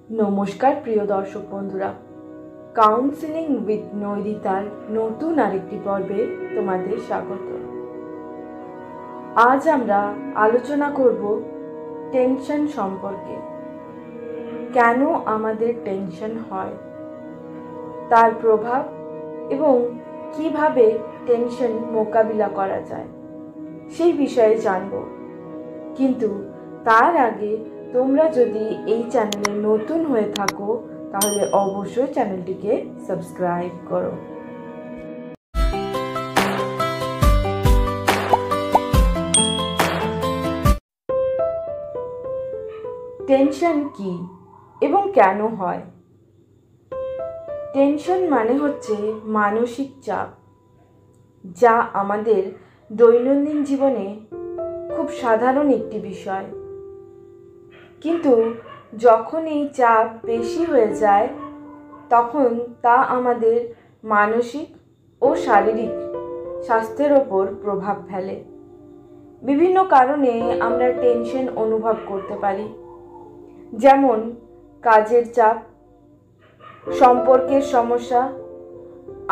নমস্কার প্রিয় দর্শক বন্ধুরা, কাউন্সেলিং উইথ নৈরিতার নতুন আরেকটি পর্বে তোমাদের স্বাগত। আজ আমরা আলোচনা করব টেনশন সম্পর্কে। কেন আমাদের টেনশন হয়, তার প্রভাব এবং কিভাবে টেনশন মোকাবিলা করা যায় সেই বিষয়ে জানব। কিন্তু তার আগে তোমরা যদি এই চ্যানেলে নতুন হয়ে থাকো তাহলে অবশ্যই চ্যানেলটিকে সাবস্ক্রাইব করো। টেনশন কি এবং কেন হয়? টেনশন মানে হচ্ছে মানসিক চাপ, যা আমাদের দৈনন্দিন জীবনে খুব সাধারণ একটি বিষয়। কিন্তু যখন এই চাপ বেশি হয়ে যায় তখন তা আমাদের মানসিক ও শারীরিক স্বাস্থ্যের ওপর প্রভাব ফেলে। বিভিন্ন কারণে আমরা টেনশন অনুভব করতে পারি, যেমন কাজের চাপ, সম্পর্কের সমস্যা,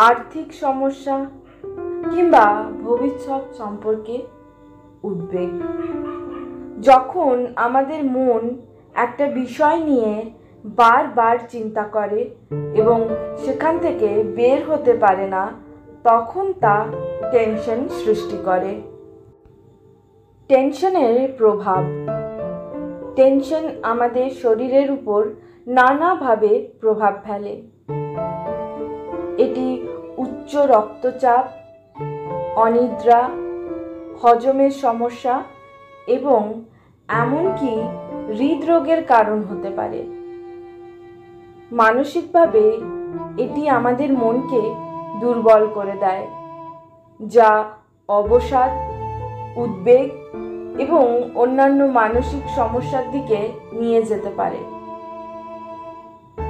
আর্থিক সমস্যা কিংবা ভবিষ্যৎ সম্পর্কে উদ্বেগ। যখন আমাদের মন একটা বিষয় নিয়ে বারবার চিন্তা করে এবং সেখান থেকে বের হতে পারে না, তখন তা টেনশন সৃষ্টি করে। টেনশনের প্রভাব। টেনশন আমাদের শরীরের উপর নানাভাবে প্রভাব ফেলে। এটি উচ্চ রক্তচাপ, অনিদ্রা, হজমের সমস্যা এবং এমনকি হৃদরোগের কারণ হতে পারে। মানসিকভাবে এটি আমাদের মনকে দুর্বল করে দেয়, যা অবসাদ, উদ্বেগ এবং অন্যান্য মানসিক সমস্যার দিকে নিয়ে যেতে পারে।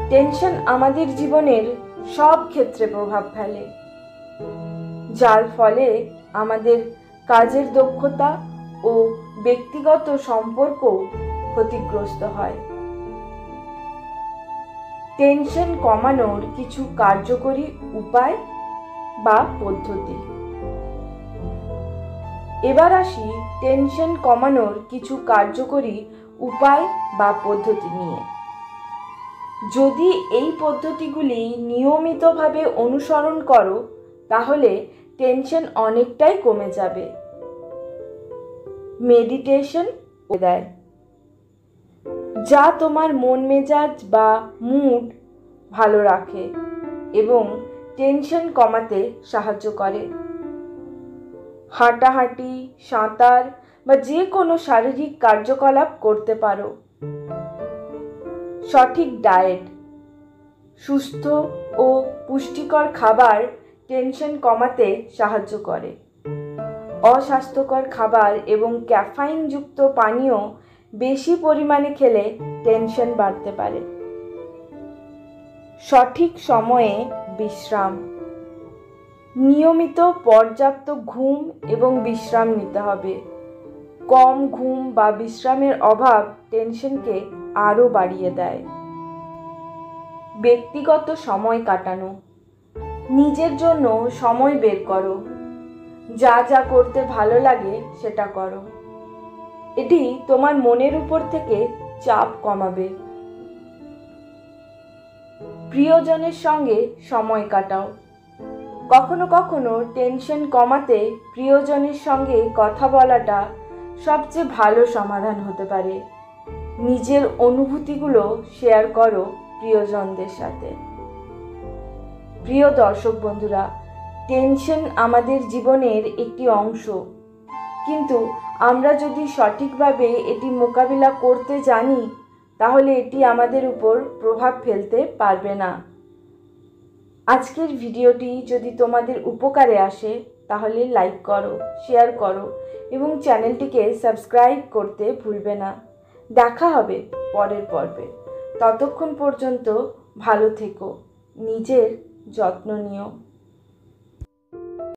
টেনশন আমাদের জীবনের সব ক্ষেত্রে প্রভাব ফেলে, যার ফলে আমাদের কাজের দক্ষতা ও ব্যক্তিগত সম্পর্ক ক্ষতিগ্রস্ত হয়। টেনশন কমানোর কিছু কার্যকরী উপায় বা পদ্ধতি। এবার আসি টেনশন কমানোর কিছু কার্যকরী উপায় বা পদ্ধতি নিয়ে। যদি এই পদ্ধতিগুলি নিয়মিতভাবে অনুসরণ করো তাহলে টেনশন অনেকটাই কমে যাবে। মেডিটেশন দেয়, যা তোমার মন মেজাজ বা মুড ভালো রাখে এবং টেনশন কমাতে সাহায্য করে। হাঁটাহাঁটি, সাঁতার বা যে কোনো শারীরিক কার্যকলাপ করতে পারো। সঠিক ডায়েট, সুস্থ ও পুষ্টিকর খাবার টেনশন কমাতে সাহায্য করে। অস্বাস্থ্যকর খাবার এবং ক্যাফাইনযুক্ত পানীয় বেশি পরিমাণে খেলে টেনশন বাড়তে পারে। সঠিক সময়ে বিশ্রাম। নিয়মিত পর্যাপ্ত ঘুম এবং বিশ্রাম নিতে হবে। কম ঘুম বা বিশ্রামের অভাব টেনশনকে আরও বাড়িয়ে দেয়। ব্যক্তিগত সময় কাটানো। নিজের জন্য সময় বের করো। যা যা করতে ভালো লাগে সেটা করো। এটি তোমার মনের উপর থেকে চাপ কমাবে। প্রিয়জনের সঙ্গে সময় কাটাও। কখনো কখনো টেনশন কমাতে প্রিয়জনের সঙ্গে কথা বলাটা সবচেয়ে ভালো সমাধান হতে পারে। নিজের অনুভূতিগুলো শেয়ার করো প্রিয়জনদের সাথে। প্রিয় দর্শক বন্ধুরা, টেনশন আমাদের জীবনের একটি অংশ, কিন্তু আমরা যদি সঠিকভাবে এটি মোকাবিলা করতে জানি তাহলে এটি আমাদের উপর প্রভাব ফেলতে পারবে না। আজকের ভিডিওটি যদি তোমাদের উপকারে আসে তাহলে লাইক করো, শেয়ার করো এবং চ্যানেলটিকে সাবস্ক্রাইব করতে ভুলবে না। দেখা হবে পরের পর্বে। ততক্ষণ পর্যন্ত ভালো থেকো, নিজের যত্ন নিও।